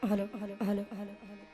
Hello hello hello hello hello.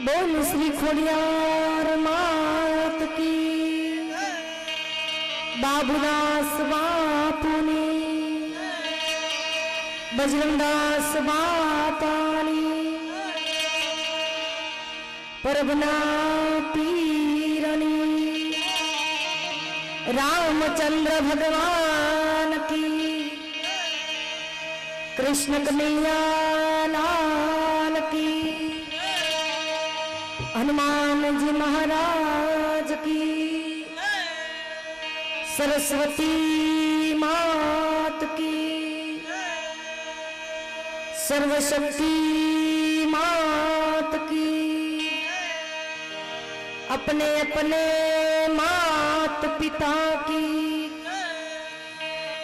बोल श्री खोड़ियार मात की, बाबूदास बापुनी, बजरंगदास बापानी, परबना पीरनी, रामचंद्र भगवान की, कृष्ण कन्हैया लाल की, हनुमान जी महाराज की, सरस्वती मात की, सर्वशक्ति मात की, अपने अपने मात पिता की,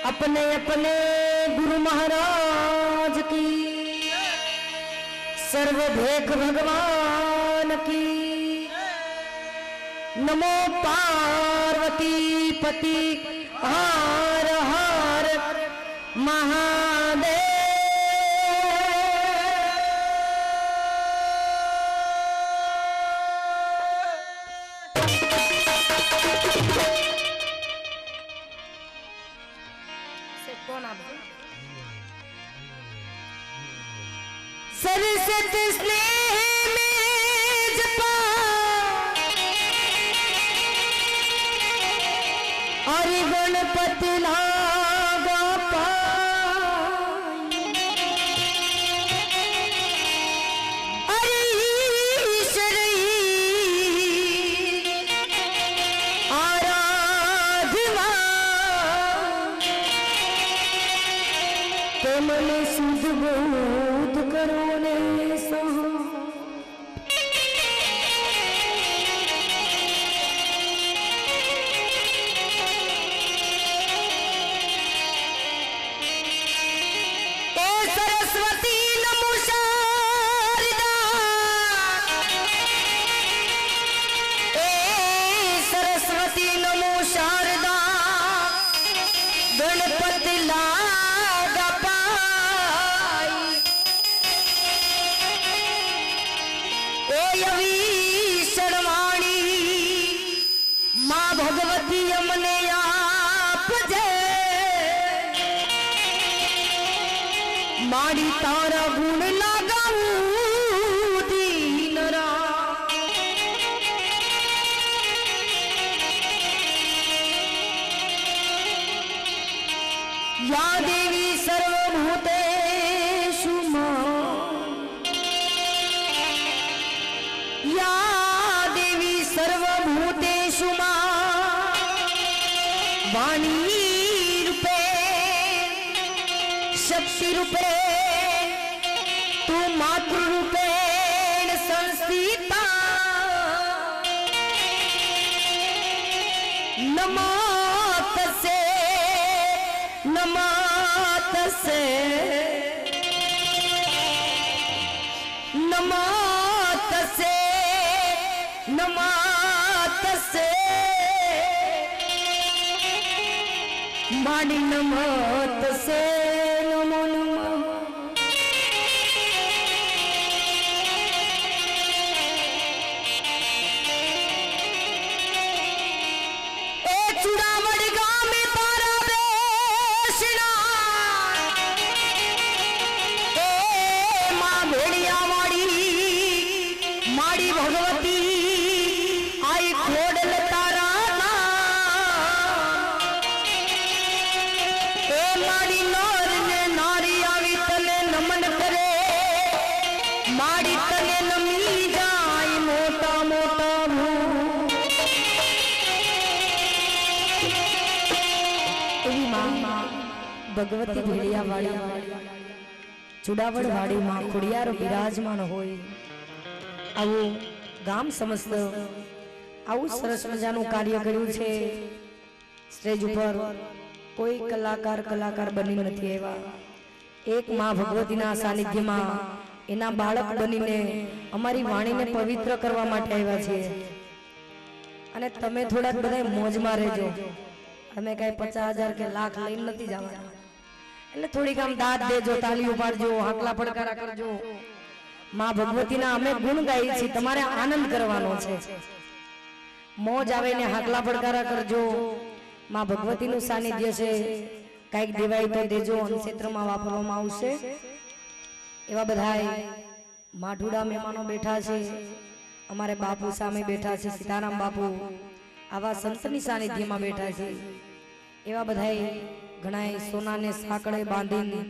अपने अपने गुरु महाराज की, सर्वभेक भगवान की, नमो पार्वती पति हर हर महादेव। सरस्वती स्नेह में जपा और गणपति लागा पाई, अरे ईश्वरी आराधना तुमने शुद्ध बोध करो ने सहा। सरस्वती नमो शारदा માડી તારા ગુણ લગાવું દીનરા યા દેવી સર્વભૂતેષુ યા દેવી સર્વભૂતેષુ વાણી રૂપે શક્તિ રૂપે તું માતૃ રૂપે સંસ્થિતા નમો તસ્સે નમો તસ્સે નમો તસ્સે નમો તસ્સે માડી નમો તસ્સે નમો નમઃ ભગવતી ભેડિયા વાળી ચુડાવડ વાળી માં ખોડિયાર બિરાજમાન હોય આવું ગામ સમસ્ત આવું સરસ મજાનું કાર્ય કર્યું છે સ્ટેજ ઉપર કોઈ કલાકાર બની નથી આવ્યા એક માં ભગવતીના સાનિધ્યમાં એના બાળક બનીને અમારી વાણીને પવિત્ર કરવા માટે આવ્યા છે અને તમે થોડાક બધા મોજમાં રહેજો અમે કઈ 50,000 કે લાખ લઈને નથી જવાના એટલે થોડીક આમ દાદ દેજો તાળીઓ પાડજો હાકલા પડકારા કરજો માં ભગવતીના અમે ગુણ ગાઈએ છીએ તમારે આનંદ કરવાનો છે મોજ આવે ને હાકલા પડકારા કરજો માં ભગવતીનું સાનિધ્ય છે કઈક દેવાય તો દેજો અનક્ષેત્રમાં વાપરવામાં આવશે એવા બધાય માઠુડા મહેમાનો બેઠા છે અમારે બાપુ સામે બેઠા છે સીતારામ બાપુ આવા સંતની સાનિધ્યમાં બેઠા છે એવા બધાય ઘણાય સોનાને સાંકળે બાંધીને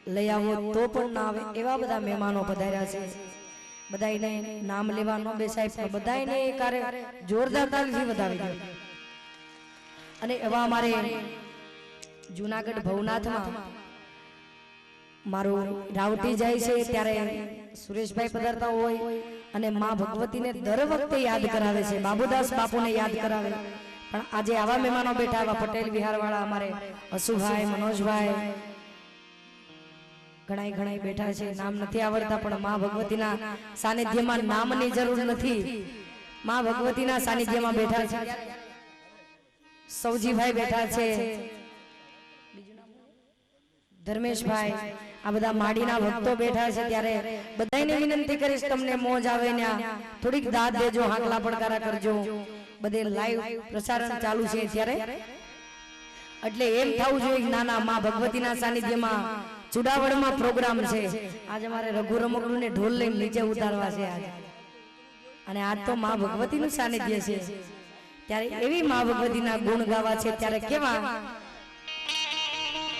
લઈ આવો તો પણ ના આવે એવા બધા મહેમાનો પધાર્યા છે બધાયને નામ લેવા ન બેસાય પણ બધાયને એકારે જોરદાર તાળીથી વધાવી દો અને એવા અમારે જૂનાગઢ ભવનાથમાં મારું રાવટી જાય છે ત્યારે સુરેશભાઈ પધારતા હોય અને માં ભગવતીને દર વખતે યાદ કરાવે છે બાબુદાસ બાપુને યાદ કરાવે પણ આજે આવા મહેમાનો બેઠા આવા પટેલ વિહારવાળા અમારે અશુભાઈ મનોજભાઈ ઘણાય બેઠા છે નામ નથી આવડતા પણ માં ભગવતીના સાનિધ્યમાં નામની જરૂર નથી માં ભગવતીના સાનિધ્યમાં બેઠા છે સૌજીભાઈ બેઠા છે ધર્મેશભાઈ આ બધા માડીના ભક્તો બેઠા છે ત્યારે બધાને વિનંતી કરીશ તમને મોજ આવે ને થોડીક દાદ દેજો હાકલા પડકારા કરજો બધે લાઈવ પ્રસારણ ચાલુ છે ત્યારે એટલે એમ થવું જોઈએ નાના માં ભગવતીના સાનિધ્યમાં ચુડાવડમાં પ્રોગ્રામ છે આજે અમારે રઘુ રમકડું ને ઢોલ લઈને નીચે ઉતારવા છે આજે અને આજ તો માં ભગવતીનું સાનિધ્ય છે ત્યારે એવી માં ભગવતીના ગુણ ગાવા છે ત્યારે કેવા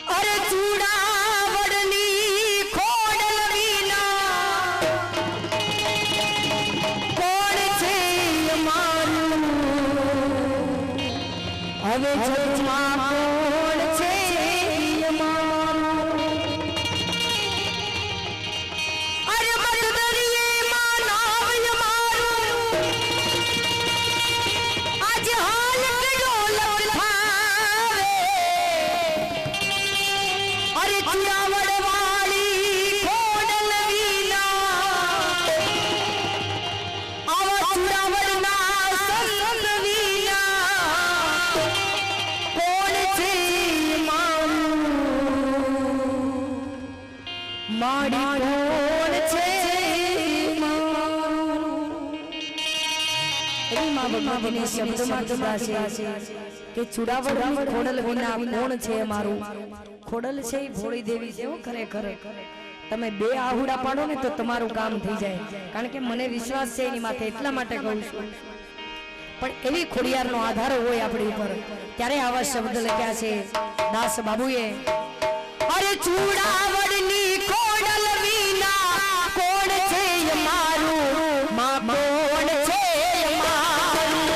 અરે ચુડાવડની ખોડલ વિના કોણ છે અમારું હવે જગમાં કોણ છે અમારું અરે મતદરીએ માં નામ અમારું આજ હાલ કડો લખાવે અરે ચુડાવડ વાળી ખોડલ વિના આવા ચુડાવડના સંત વિના કોણ છે મારું માડી કોણ છે મારું એવી માં ભગવતીની શબ્દમાં જુદા છે કે ચુડાવડની ખોડલ વિના કોણ છે મારું ખોડલ છે ભોળી દેવી જેવો ખરેખર તમે બે આહુડા પાડો ને તો તમારું કામ થઈ જાય, કારણ કે મને વિશ્વાસ છે એની માથે, એટલા માટે કહું છું. પણ એવી ખોડિયારનો આધાર હોય આપણી ઉપર, ત્યારે આવા શબ્દ લખ્યા છે દાસ બાબુએ. અરે ચૂડાવડની કોડલ વિના કોણ છે મારું, માં કોણ છે મારું.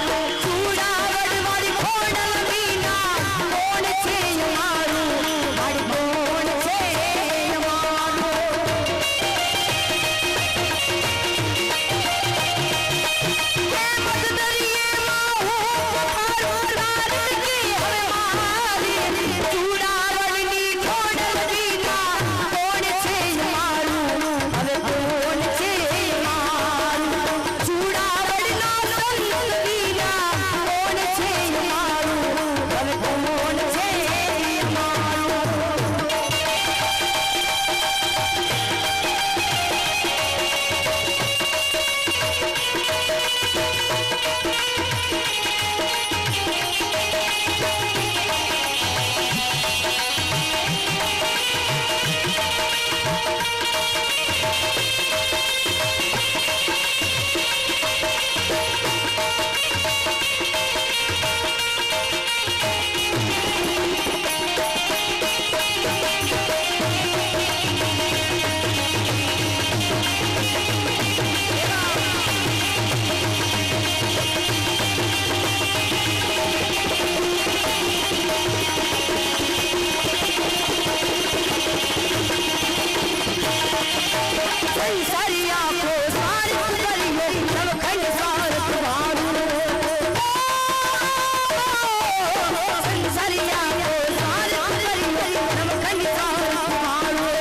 ચૂડાવડ વાળી કોડલ વિના કોણ છે મારું, વાળી કોણ છે મારું. હે મદદરીએ મારું તારણકી હવે મારી, ચૂડાવડની કોડલ વિના કોણ છે મારું, હવે કોણ છે મારું. ચૂડાવડના સંગ વિના કોણ છે મારું, હવે કોણ છે મારું. સંસારિયા કો સારથ કરીએ નવખંડ સારથ વાળું. સંસારિયા કો સારથ કરીએ નવખંડ સારથ વાળું.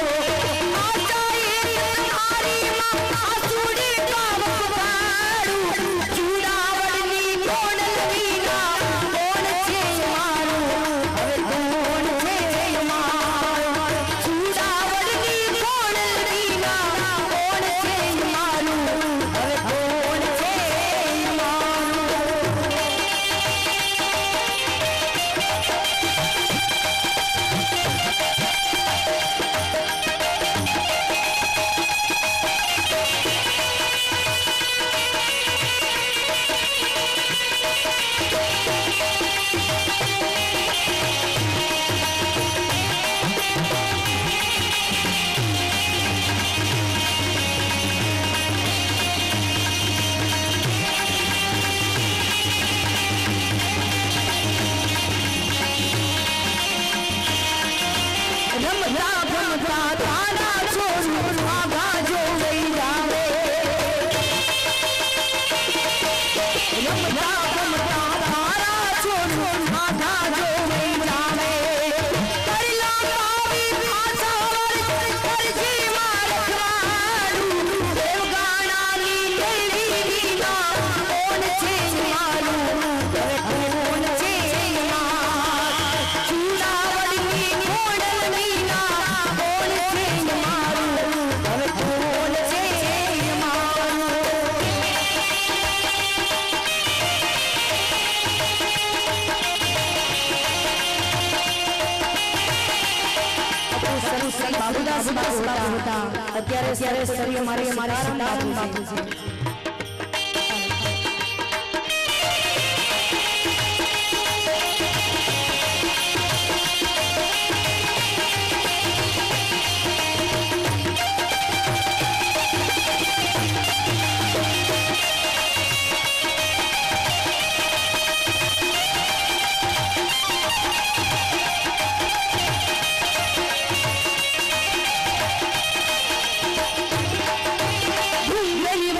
આચાએ તમારી માં આસુડી કામ પાડું. ચૂડાવડની કોડલ વિના કોણ છે મારું, હવે કોણ છે મારું. ચૂડાવડની કોડલ વિના કોણ છે મારું, હવે કોણ છે મારું. રમતા ભમતા તારા છોડું આઘા જો લઈ જાવે. રમતા ભમતા તારા છોડું આઘા જો લઈ જાવે. કરલા પાવી પાછા કરજી માં રખવાડું. દેવગાણાની દેવી વિના કોણ છે મારું, હવે કોણ છે મારું. ચૂડાવડની કોડલ વિના કોણ છે મારું, હવે કોણ છે મારું. શ્રી બાબુદાસ બાબુ હતા, અત્યારે શરીર મારી સીતારામ બાપુ છે. વાળી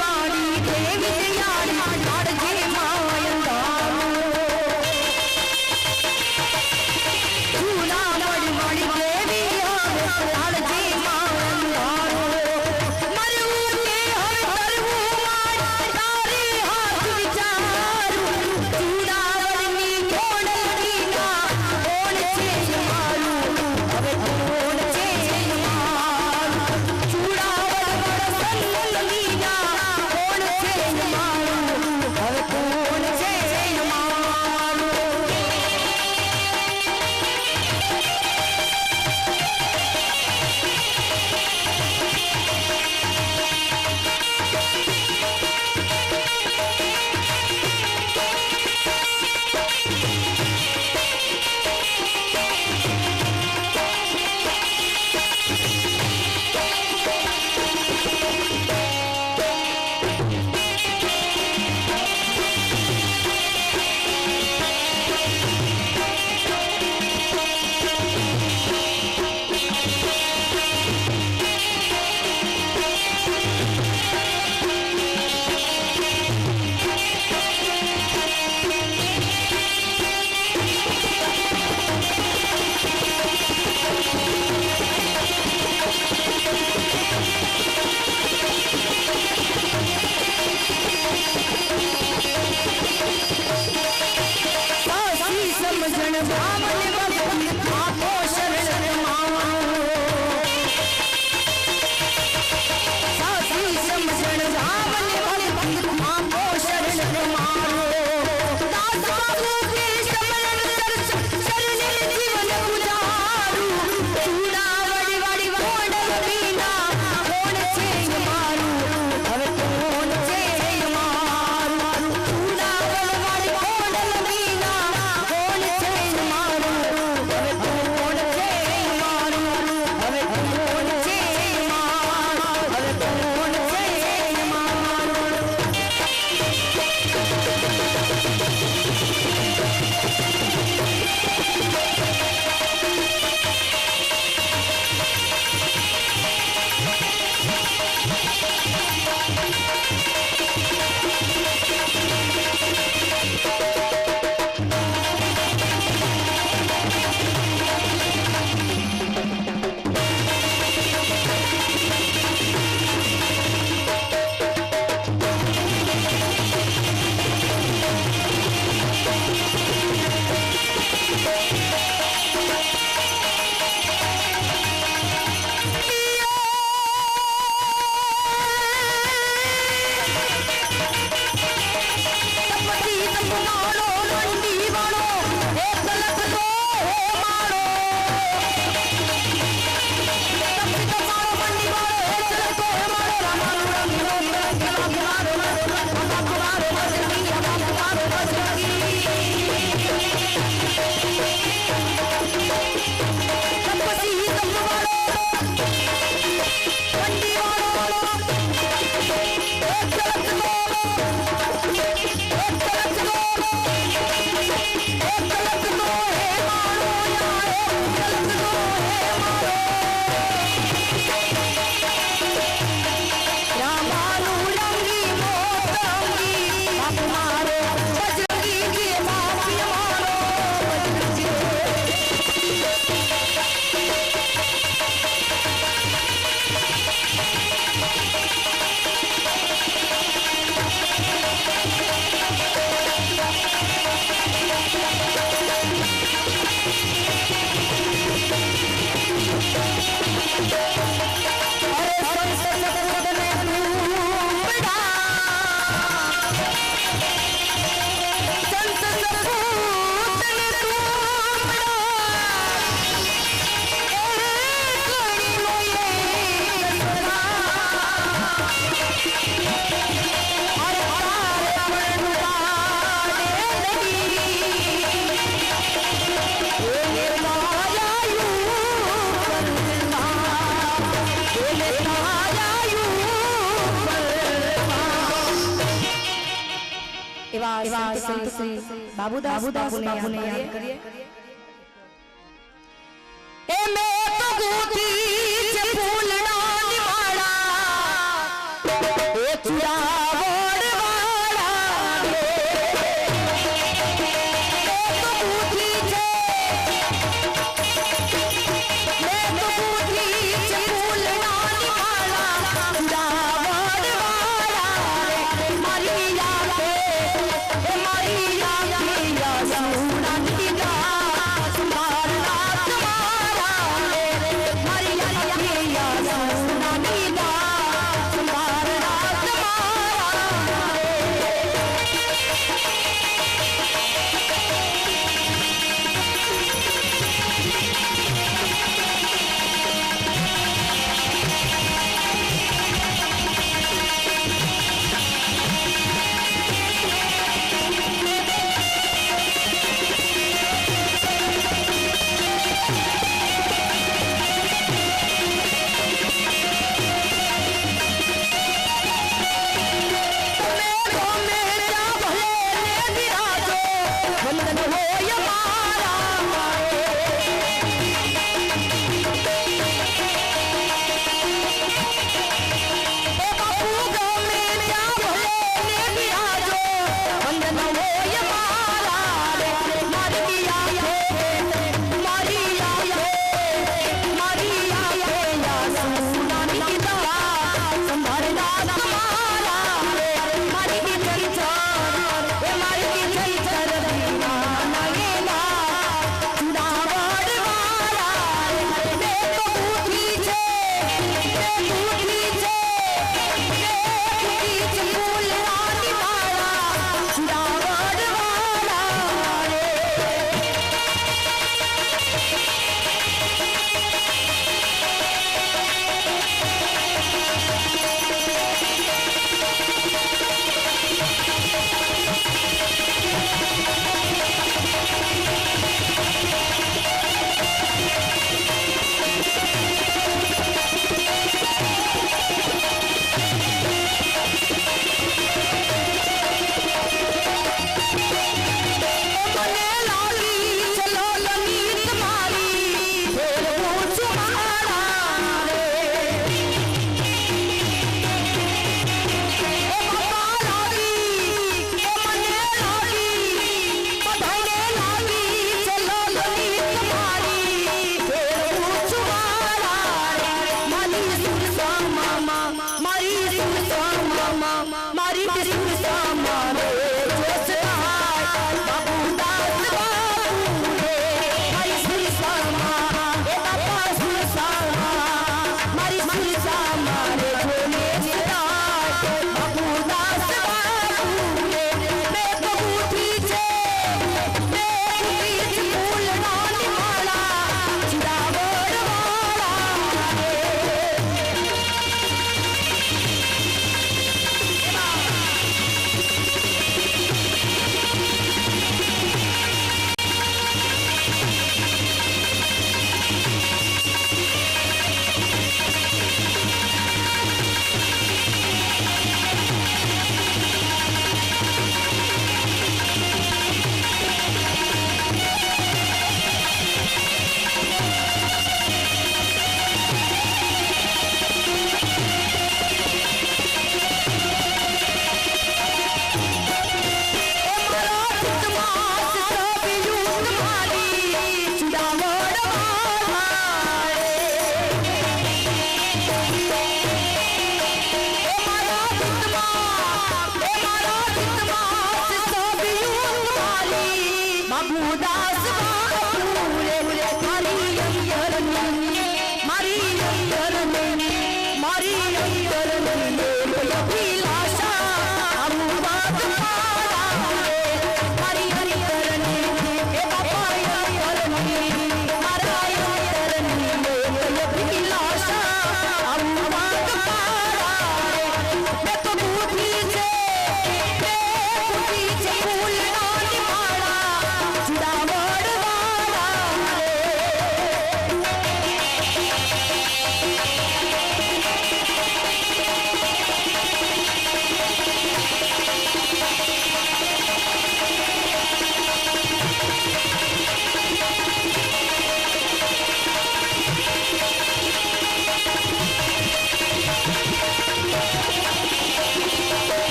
संत श्री बाबूदास बापू ने याद करिए। ए मैं तो गोदी से फूलना निवाड़ा ए चुरावड़ वाला रे मैं तो गोदी से फूलना निवाड़ा चुरावड़ वाला रे मरिया के सोना निगाह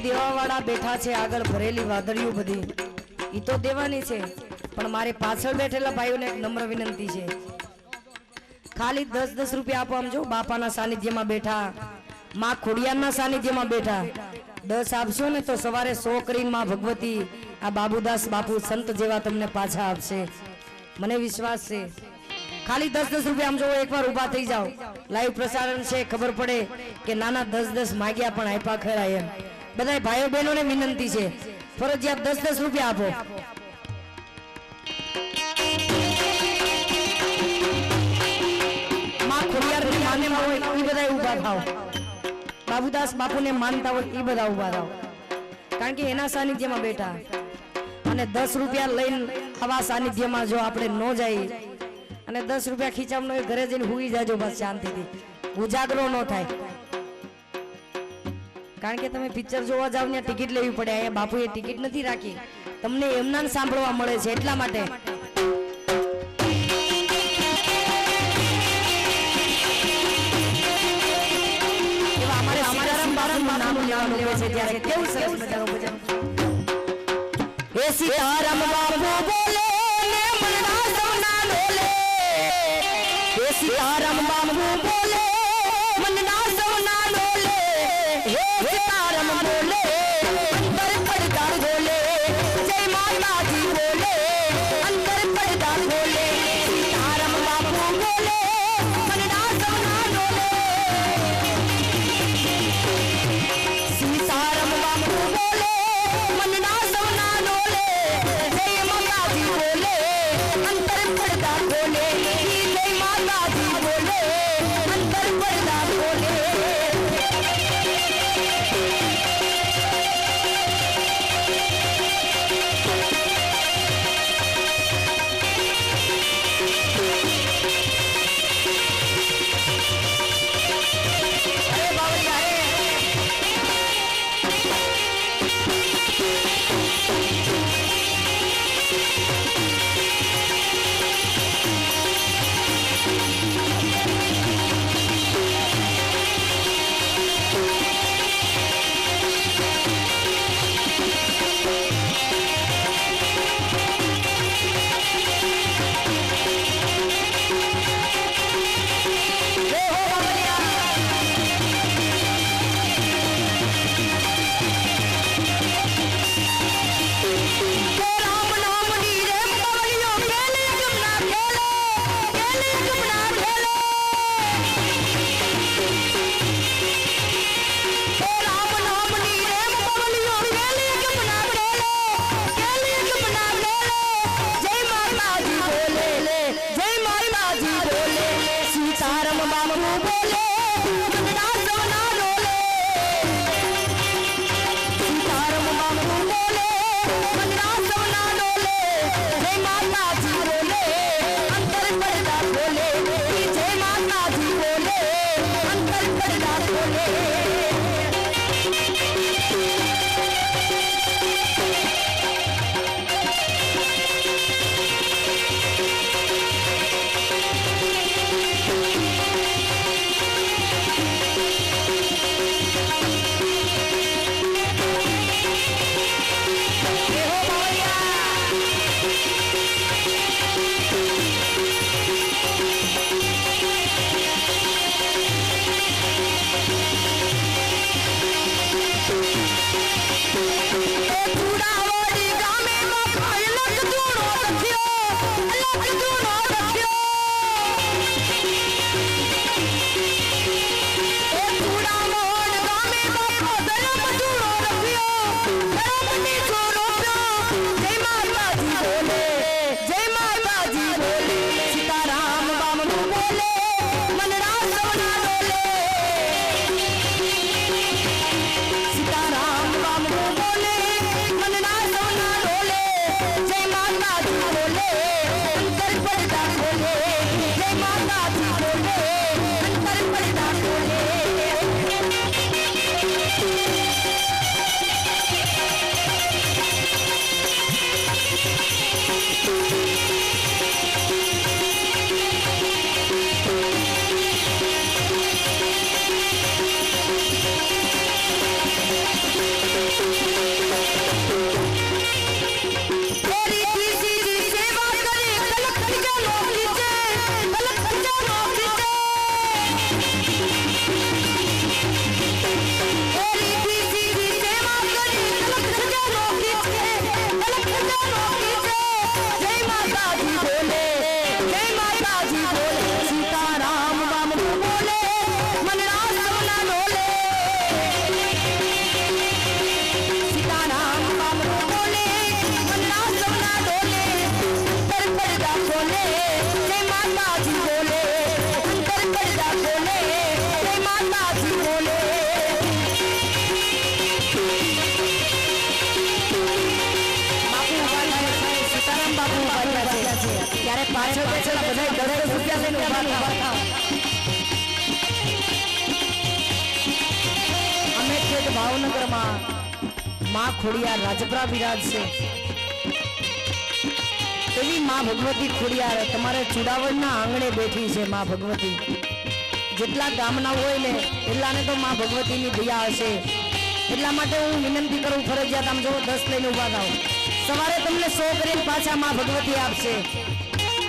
દેવાવાળા બેઠા છે આગળ ભરેલી વાદળીઓ બધી ઈ તો દેવાની છે, પણ મારે પાછળ બેઠેલા ભાઈઓને એક નમ્ર વિનંતી છે, ખાલી 10-10 રૂપિયા આપો. આમ જો બાપાના સાનિધ્યમાં બેઠા, માં ખોડિયારના સાનિધ્યમાં બેઠા 10 આપશો ને તો સવારે 100 કરીને માં ભગવતી આ બાબુદાસ બાપુ સંત જેવા તમને પાછા આપશે, મને વિશ્વાસ છે. ખાલી 10-10 રૂપિયા આમ જો એકવાર ઊભા થઈ જાઓ, લાઈવ પ્રસારણ છે, ખબર પડે કે નાના 10-10 માગ્યા પણ આપ્યા ખરા એમ. બધા ભાઈઓ બહેનોને વિનંતી છે, ફરજિયાત 10-10 રૂપિયા આપો. માં ખોડિયારની માન્યતા હોય એ બધા ઊભા થાવ, બાબુદાસ બાપુને માનતા હોય એ બધા ઊભા થાવ, કારણ કે એના સાનિધ્યમાં બેઠા. અને 10 રૂપિયા લઈને આવા સાનિધ્યમાં જો આપણે ન જઈએ અને 10 રૂપિયા ખીચામનો ઘરે જઈને હુઈ જાજો બસ શાંતિથી, ઉજાગરો ન થાય. કારણ કે તમે પિક્ચર જોવા જાવ ને ટિકિટ લેવી પડે, અહીંયા બાપુએ ટિકિટ નથી રાખી, તમને એમના સાંભળવા મળે છે એટલા માટે. સીતારામ બાપુ બોલે ને મનડા સૌના ડોલે, સીતારામ બાપુ બોલે મનડા સૌના ડોલે, હે સીતારામ બોલે અંતર પડદાર બોલે, જય માતાજી બોલે અંતર પડદાર બોલે, સીતારામ બાપુ બોલે મનડા સૌના ડોલે, સીતારામ બાપુ બોલે મનડા સૌના ડોલે, જય માતાજી બોલે અંતર પડદાર બોલે, જય માતાજી બોલે અંતર પડદાર બોલે. અને પાછળ પાછળ બધા 10 રૂપિયા લઈને ઊભા થાવ અમે ખેત ભાવનગરમાં માં ખોડિયાર રાજપરા બિરાજ છે એવી માં ભગવતી ખોડિયાર તમારે ચુડાવડના આંગણે બેઠી છે માં ભગવતી જેટલા ગામના હોય ને એટલાને તો માં ભગવતીની દયા હશે એટલા માટે હું વિનંતી કરું ફરજિયાત આમ જો 10 લઈને ઊભા થાવ સવારે તમને 100 કરીને પાછા માં ભગવતી આપશે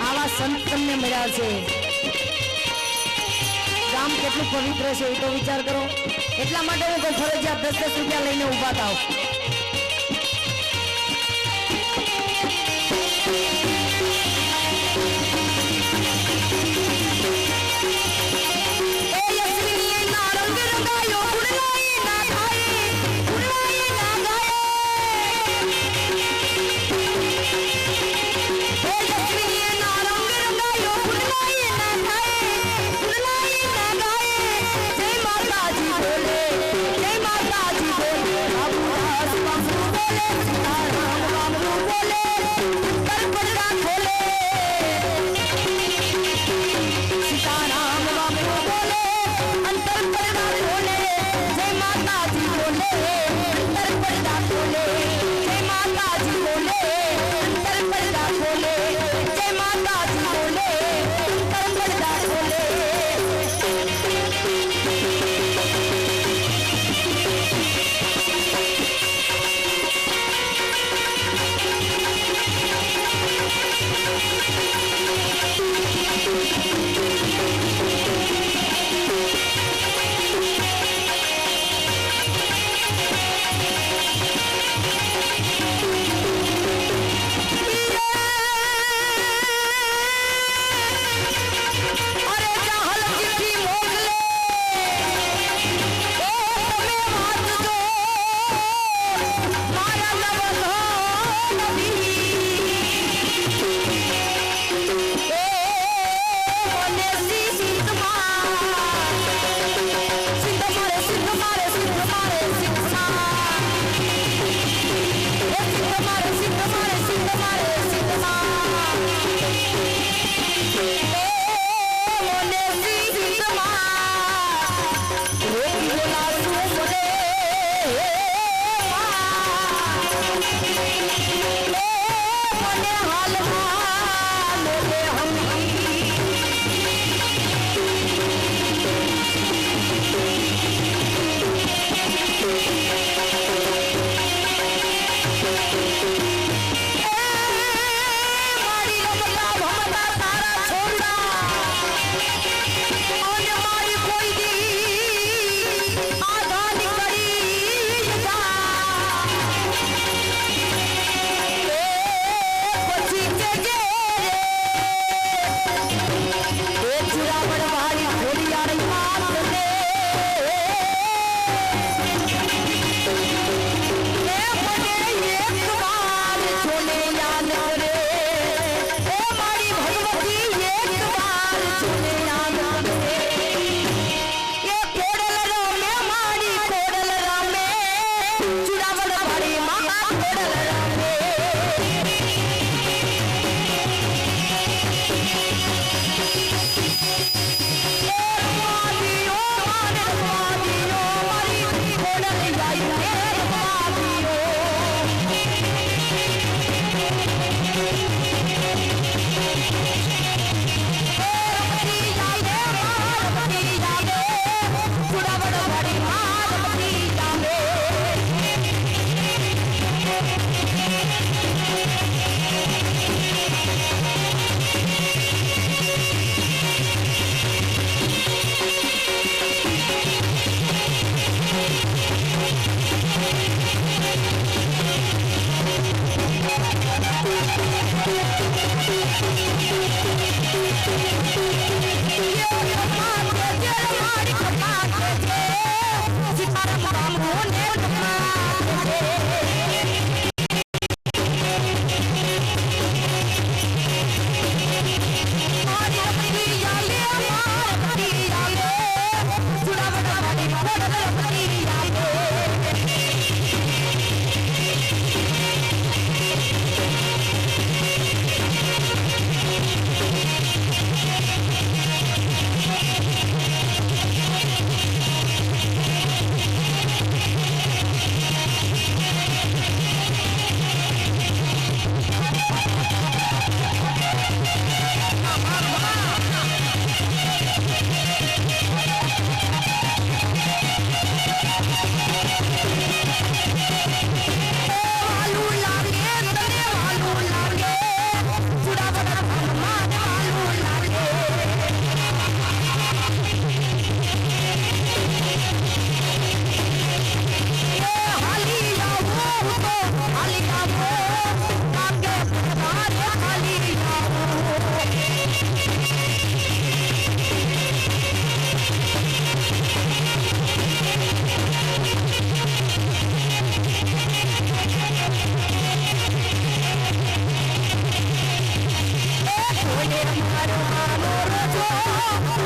આવા સંત તમને મળ્યા છે ગામ કેટલું પવિત્ર છે એ તો વિચાર કરો એટલા માટે હું કોઈ ફરજિયાત 10 રૂપિયા લઈને ઊભા થાવ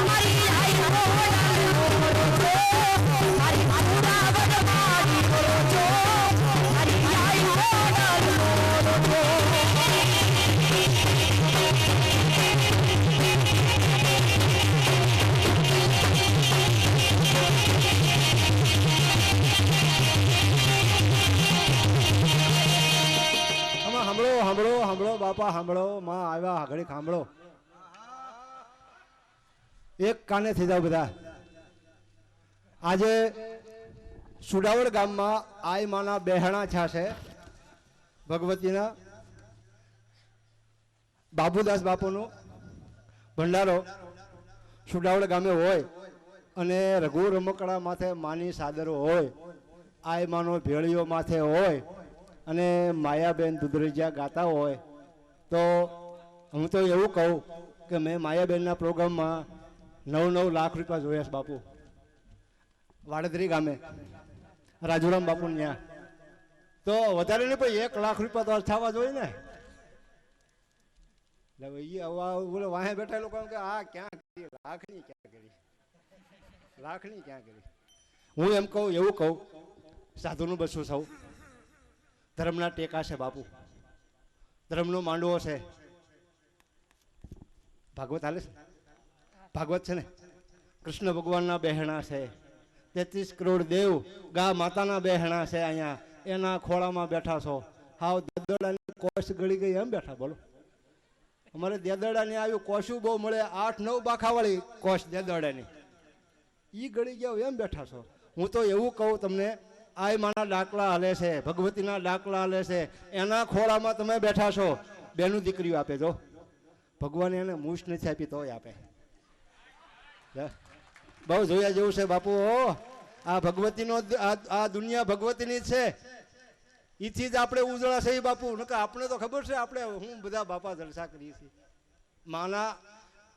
મારી આઈ મારી સુડાવડ મારી રોજો મારી આઈ સાંભળો બાપા સાંભળો, માં આવ્યા આગળ સાંભળો, એક કાને થઈ જાવ બધા. આજે સુડાવડ ગામમાં આઈ માના બેહણા છાશે ભગવતીના બાબુદાસ બાપુનું ભંડારો સુડાવડ ગામે હોય અને રઘુ રમકડા માથે માની સાદરો હોય, આઈ માનો ભેળીઓ માથે હોય અને માયાબેન દુધરેજા ગાતા હોય, તો હું તો એવું કહું કે મેં માયાબેનના પ્રોગ્રામમાં 9 લાખ રૂપિયા જોયા છે બાપુ, વાડદરી ગામે રાજુરામ બાપુ ત્યાં. તો વધારે નહીં પણ 1 લાખ રૂપિયા તો થવા જોઈએ ને. બોલે વાહે બેઠા લોકો કે આ ક્યાં કરી, લાખની ક્યાં કરી, લાખની ક્યાં કરી. હું એમ કહું એવું કહું, સાધુનું બસું સૌ ધર્મના ટેકા છે બાપુ, ધર્મનો માંડવો છે. ભાગવત હાલે છે, ભાગવત છે ને, કૃષ્ણ ભગવાનના બહેણા છે, 33 કરોડ દેવ ગા માતાના બહેણા છે. અહીંયા એના ખોળામાં બેઠા છો, હાવ દેદડાની કોશ ગળી ગઈ એમ બેઠા. બોલો અમારે દેદડાની આવ્યું કોશું બહુ મળે, 8-9 બાખાવાળી કોશ દેદડાની, ઈ ગળી ગયા એમ બેઠા છો. હું તો એવું કહું તમને, આઈ માના ડાકલા હાલે છે, ભગવતીના ડાકલા હાલે છે, એના ખોળામાં તમે બેઠા છો. બેનું દીકરીઓ આપે જો, ભગવાન એને મૂછ નથી આપી તોય આપે. બહુ જોયા જેવું છે બાપુ. આ ભગવતીનો આ દુનિયા ભગવતીની જ છે, એથી જ આપણે ઉજળા છે બાપુ. નકર આપણે તો ખબર છે આપણે હું બધા બાપા જલસા કરીએ છીએ. માના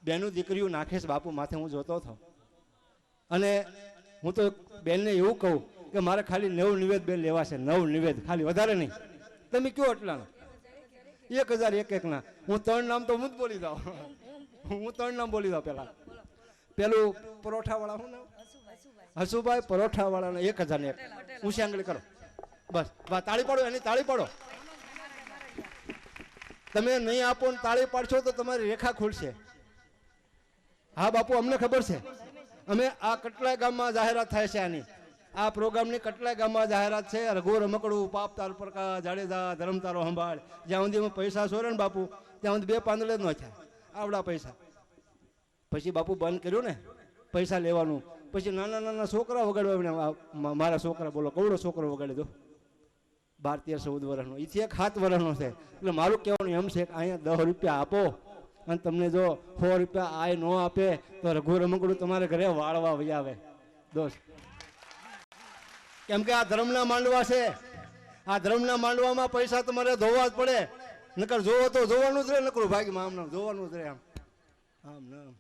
બેનું દીકરીઓ નાખે છે બાપુ માથે, હું જોતો હતો. અને હું તો બેનને એવું કહું કે મારે ખાલી 9 નિવેદ બેન લેવા છે, 9 નિવેદ ખાલી, વધારે નહીં. તમે કયો એટલાના 1000 એક ના. હું 3 નામ તો હું જ બોલી દઉં, હું 3 નામ બોલી દઉં. પેલું પરોઠા વાળા શું નામ, હસુભાઈ પરોઠા વાળાને 1001. ઊંચી આંગળી કરો બસ, તાળી પાડો, એની તાળી પાડો. તમે નહીં આપો ને તાળી પાડશો તો તમારી રેખા ખુલશે. હા બાપુ અમને ખબર છે, અમે આ કેટલાય ગામમાં જાહેરાત થાય છે આની, આ પ્રોગ્રામની કેટલાય ગામમાં જાહેરાત છે. રઘુ રમકડું, પાપ તાર પરકા, જાડેજા, ધર્મતારો સંભાળ. જ્યાં સુધી અમે પૈસા સોરે ને બાપુ ત્યાં સુધી 2 પાંદડે જ ન થયા આવડા પૈસા. પછી બાપુ બંધ કર્યું ને પૈસા લેવાનું. પછી નાના છોકરા વગાડવા, મારા છોકરા બોલો કવડો છોકરો વગાડે દો 12-13-14 વર્ષનો, એથી 7 વર્ષનો છે. એટલે મારું કહેવાનું એમ છે કે અહીંયા 10 રૂપિયા આપો અને તમને જો 100 રૂપિયા આય ન આપે તો રઘુ રમકડું તમારે ઘરે વાળવા વહી આવે દોસ્ત. કેમ કે આ ધર્મના માંડવા છે, આ ધર્મના માંડવામાં પૈસા તમારે ધોવા જ પડે. નકર જોવો તો જોવાનું જ રહે, નકરું ભાગીમાં આમ નામ જોવાનું જ રહે. આમ આમ નામ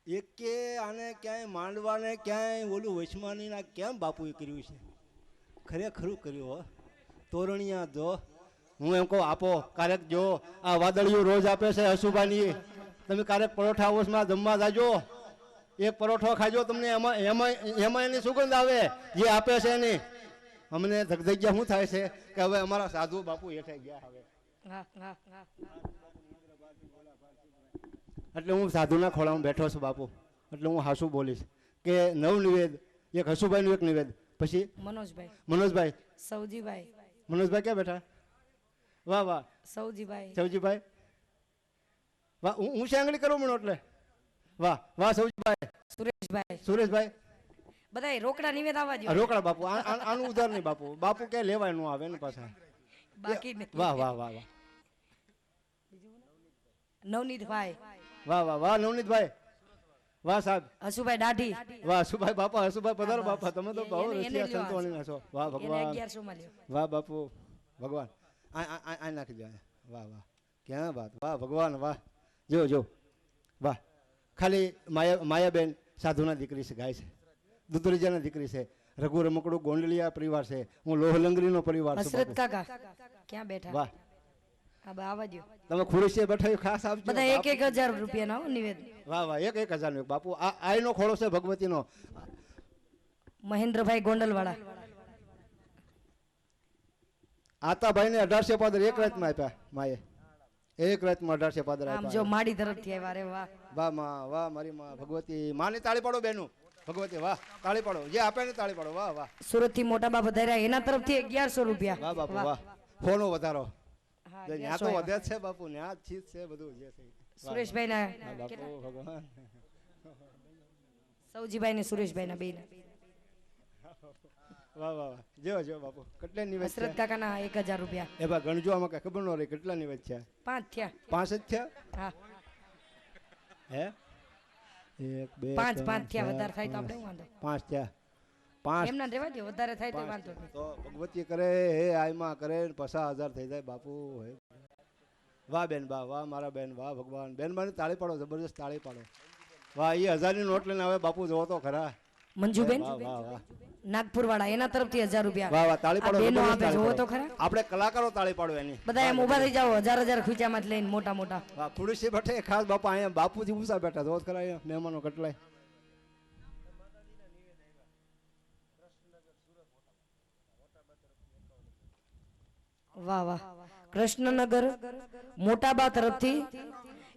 એકે આને ક્યાંય માંડવાને ક્યાંય ઓલું વચમાનીના કેમ બાપુએ કર્યું છે, ખરેખરું કર્યું હો. તોરણિયા જો હું એમ કહું આપો ક્યારેક. જો આ વાદળિયું રોજ આપે છે હસુભાની, તમે ક્યારેક પરોઠા હાઉસમાં જમવા જાજો, 1 પરોઠો ખાજો, તમને એમાં એની સુગંધ આવે જે આપે છે એની. અમને ધગધગ્યા શું થાય છે કે હવે અમારા સાધુ બાપુ હેઠે ગયા. હવે એટલે હું સાધુના ખોળામાં બેઠો છું બાપુ, એટલે હું હાસું બોલીશ કે 9 નિવેદ, એક હસુભાઈનું 1 નિવેદ. પછી મનોજભાઈ સૌજીભાઈ, મનોજભાઈ ક્યાં બેઠા? વાહ વાહ સૌજીભાઈ વાહ, હું આંગળી કરું મને એટલે વાહ વાહ. સૌજીભાઈ, સુરેશભાઈ બધા રોકડા નિવેદ આવવા જોઈએ. રોકડા બાપુ, આનું ઉધાર નહીં બાપુ, બાપુ ક્યાંય લેવાય ન આવે એની પાછા. વાહ વાહ વાહ વાહ. નવનીતભાઈ, વાહ વાહ વાહ. નવનીતભાઈ વાહ સાહેબ. હસુભાઈ દાઢી, વાહ હસુભાઈ બાપા, હસુભાઈ પધારો બાપા, તમે તો બહુ રસિયા સંતોણીના છો. વાહ ભગવાન, વાહ બાપુ ભગવાન. આ નાખી દો. વાહ વાહ ક્યાં વાત, વાહ ભગવાન વાહ. જો વાહ. ખાલી માયાબેન સાધુના દીકરી છે, ગાય છે, દુધરેજાના દીકરી છે. રઘુ રમકડું ગોંડલિયા પરિવાર છે. હું લોહલંગરીનો પરિવાર છું. હસરત કાકા ક્યાં બેઠા? વાહ હા બા આવવા દ્યો. તમે ખુરશીએ બેઠા ખાસ આપજો. બધા 1,000 રૂપિયાના હો નિવેદન. વાહ વાહ 1,000 નું બાપુ આ આઈનો ખોળો છે ભગવતીનો. મહેન્દ્રભાઈ ગોંડલવાળા. આતાભાઈ ને 1800 પાદર એક રાતમાં આપ્યા માએ. એક રાતમાં 1800 પાદર આમ આપ્યા. જો માડી તરફથી આવ્યા રે વાહ. વાહ માં વાહ મારી માં ભગવતી માની તાળી પાડો બેનું. ભગવતી વાહ તાળી પાડો જે આપે ને તાળી પાડો વાહ વાહ. સુરત થી મોટા બા વધાર્યા એના તરફથી 1100 રૂપિયા. વાહ બાપુ વાહ ફોનો વધારો. હા, ત્યાં તો વધે જ છે બાપુ ત્યાં જ ચીજ છે બધું જે છે. સુરેશભાઈ ના હા બાપુ ભગવાન. સૌજીભાઈ ને સુરેશભાઈ ના બેના. વાહ વાહ વાહ જો જો બાપુ કેટલા નિવેદ છે. હસરત કાકા ના 1,000 રૂપિયા. એ બા ગણજો આમાં કઈ ખબર ન રહી કેટલા નિવેદ છે. 5 થયા. 5 જ થયા. હા હે 1 2 5 થયા. વધારે થાય તો આપણે શું વાંધો. 5 થયા. 5 એમના રહેવા દે વધારે થાય તો વાંધો નહીં. તો ભગવતી કરે હે આઈમાં કરે 50,000 થઈ જાય બાપુ. હે વાહ બેન વાહ મારા બેન વાહ ભગવાન બેન મારી તાળી પાડો જબરજસ્ત તાળી પાડો. વાહ એ 1000 ની નોટ લઈને આવે બાપુ જોવો તો ખરા. મંજુબેન વાહ વાહ વાહ નાગપુર વાળા એના તરફથી 1000 રૂપિયા. વાહ વાહ તાળી પાડો બેનો જબરજસ્ત આપે તાળી જોવો પાડો. તો ખરા. આપણે કલાકારો તાળી પાડો એની. બધા એમ ઊભા થઈ જાઓ 1000 ખીચામાં લઈને મોટા મોટા. વાહ ખુરશી બેઠે ખાસ બાપા અહીંયા બાપુજી ઊંચા બેઠા જોવો ખરા અહીંયા મહેમાનો કેટલાય. વાહ વાહ કૃષ્ણનગર મોટાબા તરફથી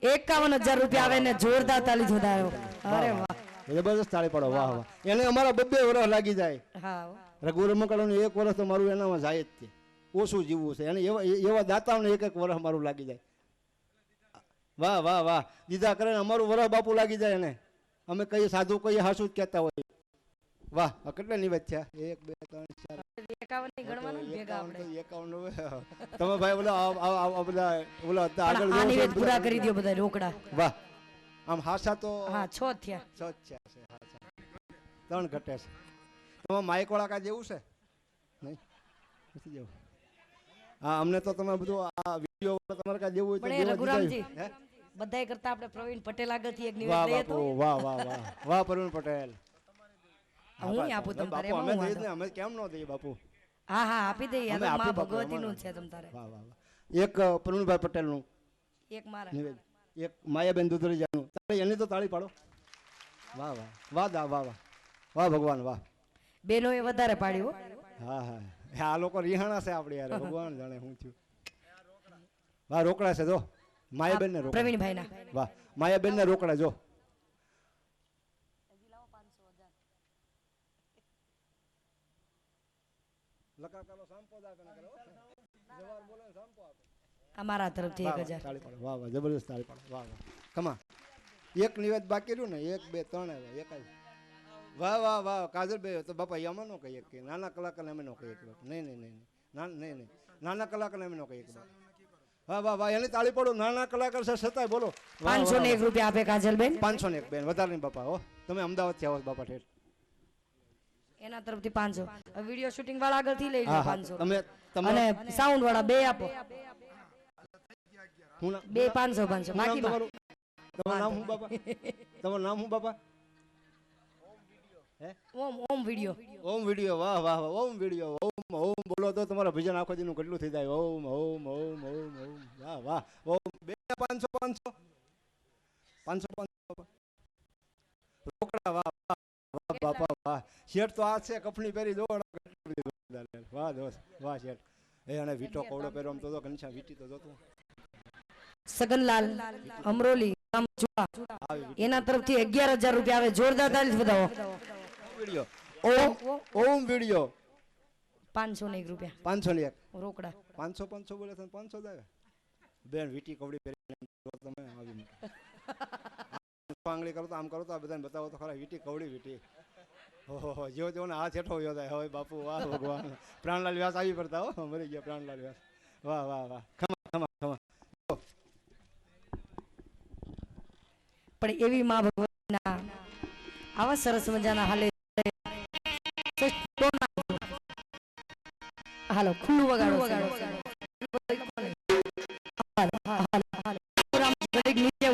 51,000 રૂપિયા આવે ને જોરદાર તાળી જોડાયો. અરે વાહ જબરદસ્ત તાળી પાડો વાહ વાહ. એને અમારા 2 વર્ષ લાગી જાય. હા રઘુ રમકડાનું 1 વર્ષ તો મારું એનામાં જાય જ છે. ઓછું જીવવું છે એને એવા દાતાઓને 1 વર્ષ મારું લાગી જાય. વાહ વાહ વાહ દીધા કરે અમારું વર્ષ બાપુ લાગી જાય એને. અમે કઈ સાધુ કઈ હાસુ જ કહેતા હોય. વાહ કેટલા નિવેદ છે 1 2 3 4 51 ની ગણવાના ભેગા આપણે. 51 તમે ભાઈ બોલા આગળ આ નિવેદ પૂરા કરી દો બધા રોકડા. વાહ આમ હાસા તો હા 6 થયા. 6 છે હાસા 3 ઘટે છે. તમારે માઇક વાળા કાંઈ જેવું છે નહીં નથી જેવું. હા અમને તો તમે બધું આ વિડીયો તમારે કાંઈ જેવું હોય તો પણ એ રઘુરામજી બધાય કરતા આપણે પ્રવીણ પટેલ આગળથી એક નિવેદ લઈએ તો. વાહ વાહ વાહ વાહ પ્રવીણ પટેલ. હું આપું તમ તારે અમે દઈએ ને અમે કેમ ન દઈએ બાપુ. હા હા આપી દઈએ આ અમે તો આપી માં બાપુ, ભગવતી નું અમારે. છે તમ તારે. વાહ વાહ વાહ એક પ્રવીણભાઈ પટેલ નું એક મારા. નિવેદ એક માયાબેન દુધરેજાનું તાળી એની તો તાળી પાડો. વાહ વાહ વાહ દા વાહ વાહ વાહ ભગવાન વાહ. બેનો એ વધારે પાડ્યું. હા હા આ લોકો રિહાણા છે આપણે યાર ભગવાન જાણે હું છું. વાહ રોકડા છે જો માયાબેન ને રોકડા. પ્રવીણભાઈ ના. વાહ માયાબેન ને રોકડા જો. અમારા તરફથી 1,000. વાહ વાહ જબરદસ્ત તાળી પાડો વાહ વાહ કમા. એક નિવેદ બાકી રહ્યું ને 1 2 3 એક જ. વાહ વાહ વાહ કાજલભાઈ તો બાપા એમાં નો કહીએ કે નાના કલાકાર અમે નો કહીએ નહીં નહીં નહીં નહીં નહીં નાના કલાકાર અમે નો કહીએ. વાહ વાહ વાહ એની તાળી પાડો નાના કલાકાર છે છતાંય બોલો. 501 રૂપિયા આપે કાજલબેન. 501 બેન વધારે નહીં બાપા હો તમે અમદાવાદ થી આવો બાપા ઠેઠ. એના તરફથી 500. વિડિયો શૂટિંગ વાળા આગળથી લઈ લો 500. તમે અને સાઉન્ડ વાળા 2 આપો. હું 2 500 500 બાકી તમારું નામ શું બાપા તમારું નામ શું બાપા. ઓમ વિડિયો. ઓમ વિડિયો વાહ વાહ વાહ ઓમ વિડિયો ઓમ ઓમ બોલો તો તમારા ભજન આખો દીનું કેટલું થઈ જાય ઓમ ઓમ ઓમ ઓમ ઓમ વાહ વાહ ઓમ 500 500 500 રોકડા વાહ વાહ બાપા વાહ શેઠ તો આ છે કફણી પહેરી દો વાહ દોસ્ત વાહ શેઠ એ અને વીટો કોવડો પહેરો આમ તો ઘનશ્યામ વીટી તો જોતું. સગનલાલ અમરોલી ગામ ચુડા એના તરફથી 11,000 રૂપિયા આવે જોરદાર તાળી બતાવો. વિડિયો ઓમ વિડિયો 501 રૂપિયા 501 રોકડા 500 બોલે છે 500 જ આવે બેન વીટી કવડી પહેરી તમે આવી આંગળી કરો તો આમ કરો તો આ બધાને બતાવો તો ખરા વીટી કવડી વીટી ઓહો જેવો તેવો ને હાથ હેઠો વયો જાય હવે બાપુ વાહ ભગવાન પ્રાણલાલ વ્યાસ આવી પડતા હો મરી ગયા પ્રાણલાલ વ્યાસ વાહ વાહ વાહ ખમા ખમા ખમા. પણ એવી માં ભગવતીના આવા સરસ મજાના હાલે હાલો ખુલ્લું વગાડો. નીચે